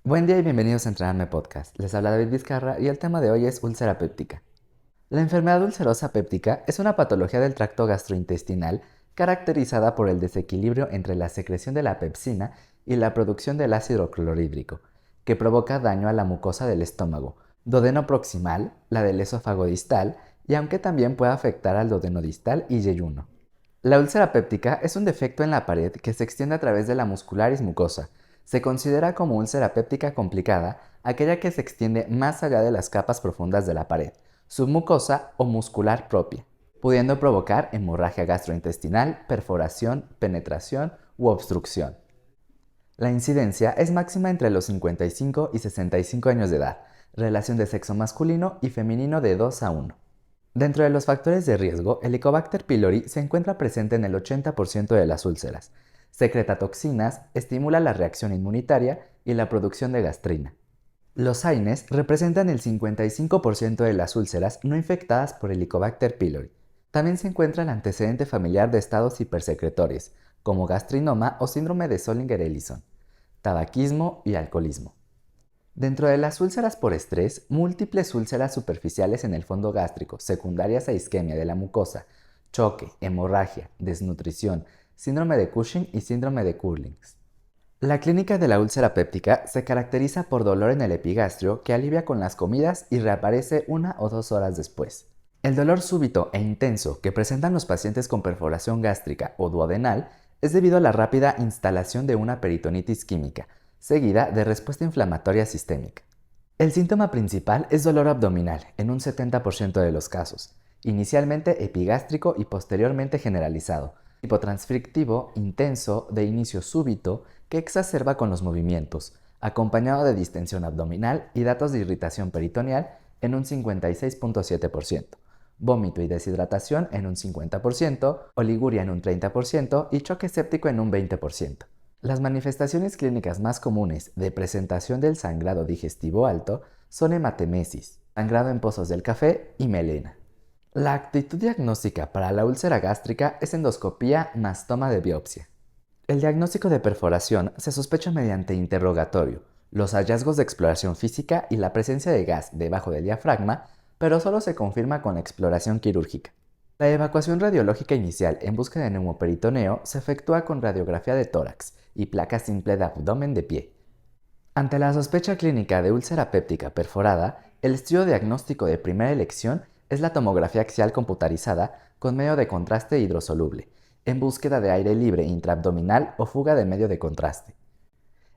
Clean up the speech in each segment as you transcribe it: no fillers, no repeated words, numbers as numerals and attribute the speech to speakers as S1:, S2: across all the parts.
S1: Buen día y bienvenidos a Entrenarme Podcast. Les habla David Vizcarra y el tema de hoy es úlcera péptica. La enfermedad ulcerosa péptica es una patología del tracto gastrointestinal caracterizada por el desequilibrio entre la secreción de la pepsina y la producción del ácido clorhídrico, que provoca daño a la mucosa del estómago, duodeno proximal, la del esófago distal y aunque también puede afectar al duodeno distal y yeyuno. La úlcera péptica es un defecto en la pared que se extiende a través de la muscularis mucosa. Se considera como úlcera péptica complicada aquella que se extiende más allá de las capas profundas de la pared, submucosa o muscular propia, pudiendo provocar hemorragia gastrointestinal, perforación, penetración u obstrucción. La incidencia es máxima entre los 55 y 65 años de edad, relación de sexo masculino y femenino de 2 a 1. Dentro de los factores de riesgo, el Helicobacter pylori se encuentra presente en el 80% de las úlceras. Secreta toxinas, estimula la reacción inmunitaria y la producción de gastrina. Los AINES representan el 55% de las úlceras no infectadas por Helicobacter pylori. También se encuentra el antecedente familiar de estados hipersecretores, como gastrinoma o síndrome de Zollinger-Ellison, tabaquismo y alcoholismo. Dentro de las úlceras por estrés, múltiples úlceras superficiales en el fondo gástrico, secundarias a isquemia de la mucosa, choque, hemorragia, desnutrición, síndrome de Cushing y síndrome de Curlings. La clínica de la úlcera péptica se caracteriza por dolor en el epigastrio que alivia con las comidas y reaparece 1 o 2 horas después. El dolor súbito e intenso que presentan los pacientes con perforación gástrica o duodenal es debido a la rápida instalación de una peritonitis química, seguida de respuesta inflamatoria sistémica. El síntoma principal es dolor abdominal en un 70% de los casos, inicialmente epigástrico y posteriormente generalizado, tipo transfrictivo, intenso, de inicio súbito, que exacerba con los movimientos, acompañado de distensión abdominal y datos de irritación peritoneal en un 56.7%, vómito y deshidratación en un 50%, oliguria en un 30% y choque séptico en un 20%. Las manifestaciones clínicas más comunes de presentación del sangrado digestivo alto son hematemesis, sangrado en pozos del café y melena. La actitud diagnóstica para la úlcera gástrica es endoscopía más toma de biopsia. El diagnóstico de perforación se sospecha mediante interrogatorio, los hallazgos de exploración física y la presencia de gas debajo del diafragma, pero solo se confirma con la exploración quirúrgica. La evacuación radiológica inicial en busca de neumoperitoneo se efectúa con radiografía de tórax y placa simple de abdomen de pie. Ante la sospecha clínica de úlcera péptica perforada, el estudio diagnóstico de primera elección es la tomografía axial computarizada con medio de contraste hidrosoluble, en búsqueda de aire libre intraabdominal o fuga de medio de contraste.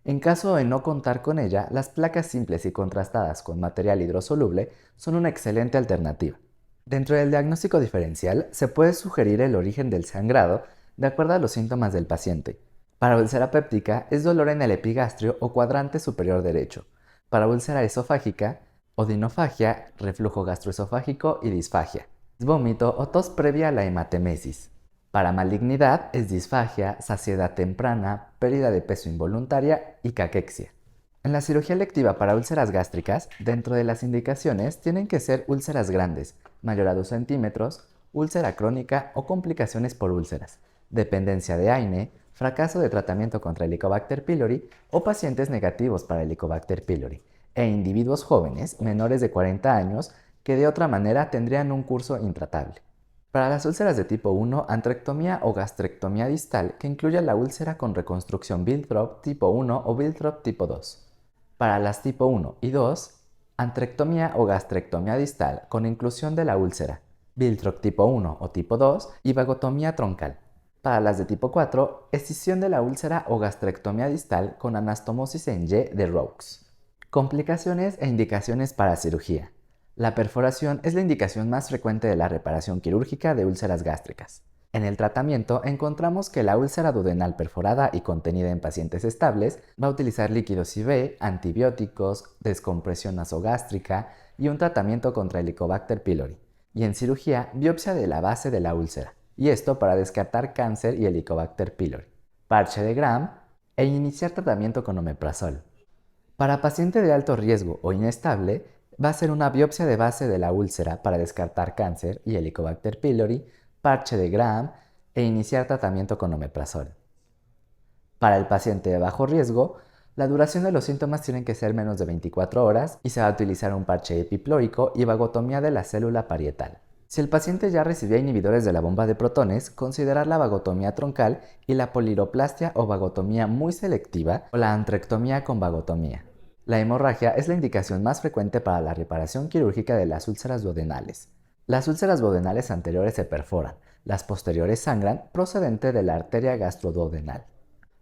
S1: En caso de no contar con ella, las placas simples y contrastadas con material hidrosoluble son una excelente alternativa. Dentro del diagnóstico diferencial se puede sugerir el origen del sangrado de acuerdo a los síntomas del paciente. Para úlcera péptica es dolor en el epigastrio o cuadrante superior derecho. Para úlcera esofágica, odinofagia, reflujo gastroesofágico y disfagia. Vómito o tos previa a la hematemesis. Para malignidad es disfagia, saciedad temprana, pérdida de peso involuntaria y caquexia. En la cirugía electiva para úlceras gástricas, dentro de las indicaciones tienen que ser úlceras grandes, mayor a 2 centímetros, úlcera crónica o complicaciones por úlceras, dependencia de AINE, fracaso de tratamiento contra Helicobacter pylori o pacientes negativos para Helicobacter pylori, e individuos jóvenes menores de 40 años que de otra manera tendrían un curso intratable. Para las úlceras de tipo 1, antrectomía o gastrectomía distal que incluya la úlcera con reconstrucción Bilthrop tipo 1 o Bilthrop tipo 2. Para las tipo 1 y 2, antrectomía o gastrectomía distal con inclusión de la úlcera, Bilthrop tipo 1 o tipo 2 y vagotomía troncal. Para las de tipo 4, escisión de la úlcera o gastrectomía distal con anastomosis en Y de Roux. Complicaciones e indicaciones para cirugía. La perforación es la indicación más frecuente de la reparación quirúrgica de úlceras gástricas. En el tratamiento encontramos que la úlcera duodenal perforada y contenida en pacientes estables va a utilizar líquidos IV, antibióticos, descompresión nasogástrica y un tratamiento contra Helicobacter pylori. Y en cirugía, biopsia de la base de la úlcera, y esto para descartar cáncer y Helicobacter pylori. Parche de Gram e iniciar tratamiento con omeprazol. Para paciente de alto riesgo o inestable, va a ser una biopsia de base de la úlcera para descartar cáncer y Helicobacter pylori, parche de Graham e iniciar tratamiento con omeprazol. Para el paciente de bajo riesgo, La duración de los síntomas tienen que ser menos de 24 horas y se va a utilizar un parche epiplórico y vagotomía de la célula parietal. Si el paciente ya recibía inhibidores de la bomba de protones, considerar la vagotomía troncal y la poliroplastia o vagotomía muy selectiva o la antrectomía con vagotomía. La hemorragia es la indicación más frecuente para la reparación quirúrgica de las úlceras duodenales. Las úlceras duodenales anteriores se perforan, las posteriores sangran procedente de la arteria gastroduodenal.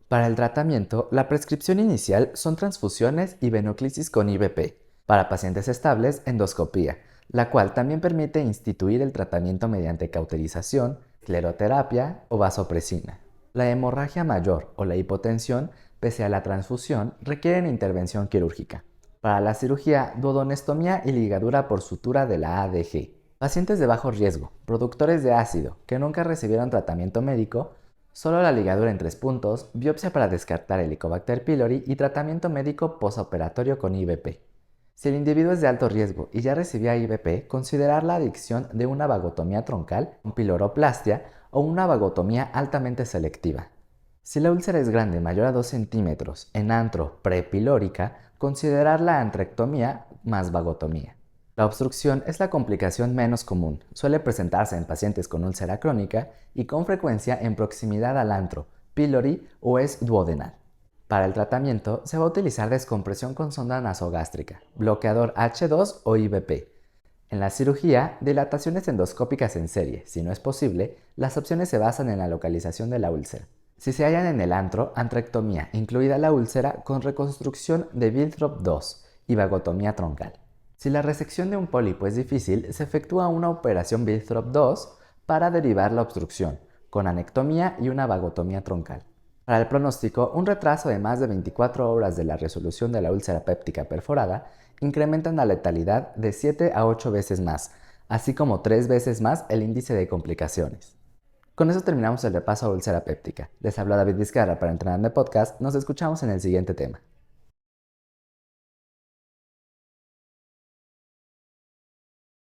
S1: Para el tratamiento, la prescripción inicial son transfusiones y venoclisis con IVP. Para pacientes estables, endoscopía, la cual también permite instituir el tratamiento mediante cauterización, escleroterapia o vasopresina. La hemorragia mayor o la hipotensión, pese a la transfusión, requieren intervención quirúrgica. Para la cirugía, duodenostomía y ligadura por sutura de la ADG. Pacientes de bajo riesgo, productores de ácido, que nunca recibieron tratamiento médico, solo la ligadura en 3 puntos, biopsia para descartar Helicobacter pylori y tratamiento médico posoperatorio con IVP. Si el individuo es de alto riesgo y ya recibía IVP, considerar la adición de una vagotomía troncal, un piloroplastia o una vagotomía altamente selectiva. Si la úlcera es grande, mayor a 2 centímetros, en antro prepilórica, considerar la antrectomía más vagotomía. La obstrucción es la complicación menos común, suele presentarse en pacientes con úlcera crónica y con frecuencia en proximidad al antro, pylori o es duodenal. Para el tratamiento se va a utilizar descompresión con sonda nasogástrica, bloqueador H2 o IVP. En la cirugía, dilataciones endoscópicas en serie. Si no es posible, las opciones se basan en la localización de la úlcera. Si se hallan en el antro, antrectomía, incluida la úlcera con reconstrucción de Winthrop II y vagotomía troncal. Si la resección de un pólipo es difícil, se efectúa una operación Winthrop II para derivar la obstrucción, con anectomía y una vagotomía troncal. Para el pronóstico, un retraso de más de 24 horas de la resolución de la úlcera péptica perforada incrementan la letalidad de 7 a 8 veces más, así como 3 veces más el índice de complicaciones. Con eso terminamos el repaso a úlcera péptica. Les habla David Vizcarra para Entrenando Podcast. Nos escuchamos en el siguiente tema.